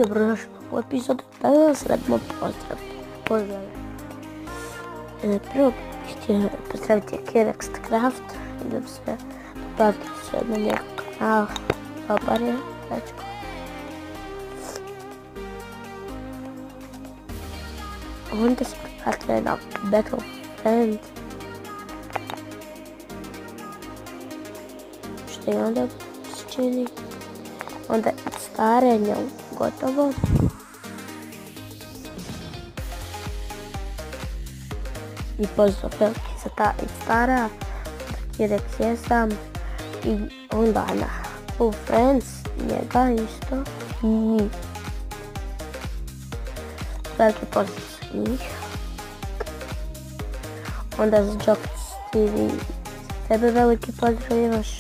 dobrodošli u epizodu. Danas radimo pozdrav. Prvo bih htio pozdraviti Kirex Craft i da se pratite se na njegov kanal. Dobar je, dečko. Onda se pratite na Battlefront. Što je onda se čini. Onda starenje gotovo. I pozdrav veliki za ta stara. Kirex jesam. I onda na Cool Friends, njega isto. I veliki pozdrav za njih. Onda za Jokers TV, za tebe veliki pozdrav imaš.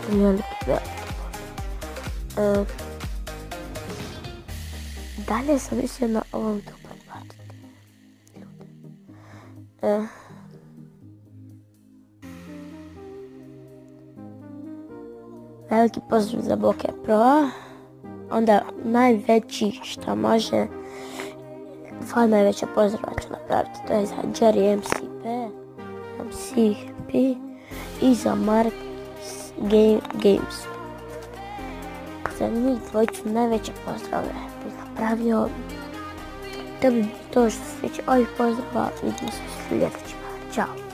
Veliki pozdrav. Dalje sam mislio na ovom tu pretplatiti ljude. Veliki pozdrav za Boke Pro. Onda najveći šta može, dva najveća pozdrava ću napraviti. To je za Jerry MCP i za Mark Games. Za njih dvojicu najveće pozdrave bih napravio. To bi to što se tiče ovih pozdrava. Vidimo se u sljedećima. Ćao.